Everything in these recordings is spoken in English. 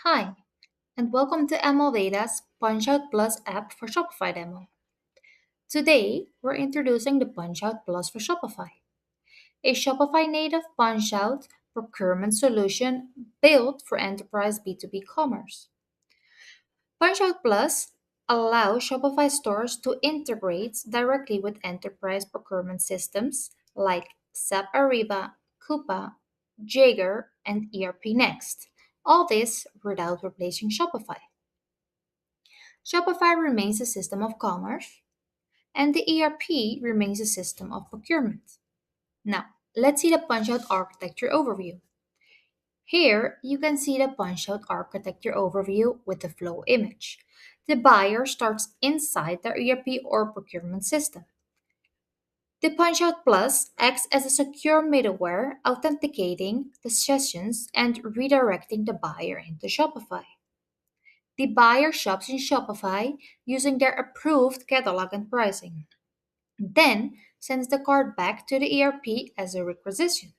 Hi, and welcome to MLVeda's PunchOut Plus app for Shopify demo. Today, we're introducing the PunchOut Plus for Shopify, a Shopify native PunchOut procurement solution built for enterprise B2B commerce. PunchOut Plus allows Shopify stores to integrate directly with enterprise procurement systems like SAP Ariba, Coupa, Jaeger, and ERP Next. All this without replacing Shopify. Shopify remains a system of commerce, and the ERP remains a system of procurement. Now, let's see the PunchOut architecture overview. Here, you can see the PunchOut architecture overview with the flow image. The buyer starts inside their ERP or procurement system. The PunchOut Plus acts as a secure middleware, authenticating the sessions and redirecting the buyer into Shopify. The buyer shops in Shopify using their approved catalog and pricing, then sends the card back to the ERP as a requisition.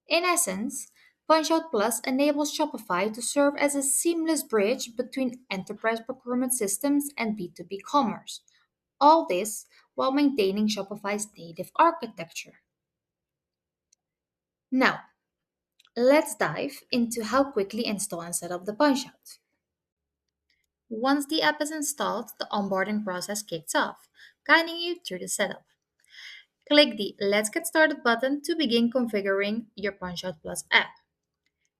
In essence, PunchOut Plus enables Shopify to serve as a seamless bridge between enterprise procurement systems and B2B commerce. All this while maintaining Shopify's native architecture. Now, let's dive into how quickly install and set up the PunchOut. Once the app is installed, the onboarding process kicks off, guiding you through the setup. Click the Let's Get Started button to begin configuring your PunchOut Plus app.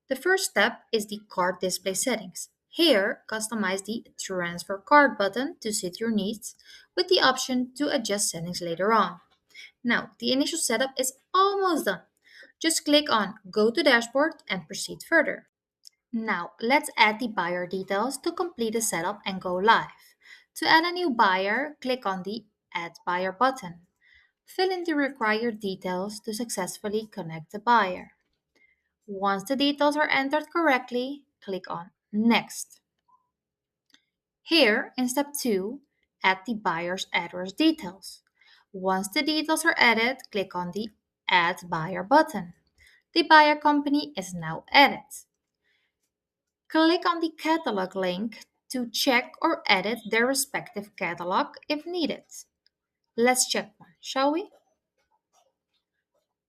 The first step is the card display settings. Here, customize the Transfer Card button to suit your needs with the option to adjust settings later on. Now, the initial setup is almost done. Just click on Go to Dashboard and proceed further. Now, let's add the buyer details to complete the setup and go live. To add a new buyer, click on the Add Buyer button. Fill in the required details to successfully connect the buyer. Once the details are entered correctly, click on Next. Here, in step 2, add the buyer's address details. Once the details are added, click on the Add Buyer button. The buyer company is now added. Click on the catalog link to check or edit their respective catalog if needed. Let's check one, shall we?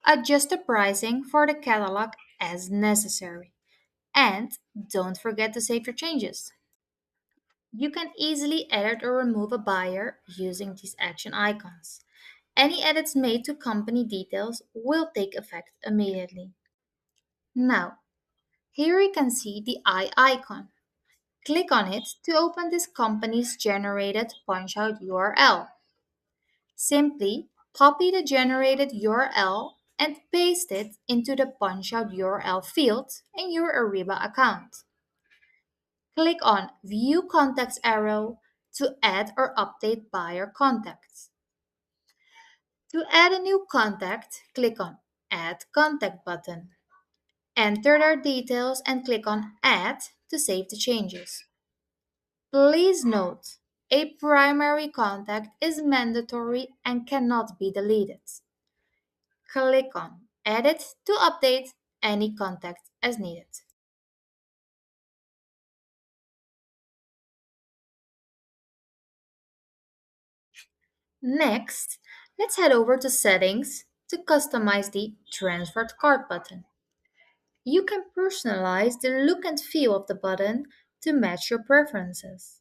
Adjust the pricing for the catalog as necessary. And don't forget to save your changes. You can easily edit or remove a buyer using these action icons. Any edits made to company details will take effect immediately. Now, here you can see the eye icon. Click on it to open this company's generated punch-out URL. Simply copy the generated URL and paste it into the punch-out URL field in your Ariba account. Click on View Contacts arrow to add or update buyer contacts. To add a new contact, click on Add Contact button. Enter their details and click on Add to save the changes. Please note, a primary contact is mandatory and cannot be deleted. Click on Edit to update any contact as needed. Next, let's head over to Settings to customize the Transferred Card button. You can personalize the look and feel of the button to match your preferences.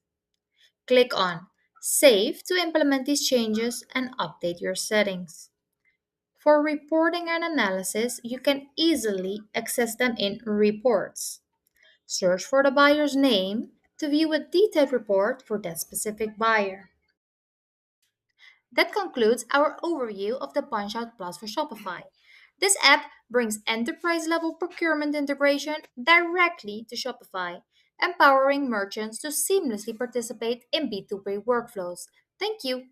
Click on Save to implement these changes and update your settings. For reporting and analysis, you can easily access them in Reports. Search for the buyer's name to view a detailed report for that specific buyer. That concludes our overview of the PunchOut Plus for Shopify. This app brings enterprise level procurement integration directly to Shopify, empowering merchants to seamlessly participate in B2B workflows. Thank you.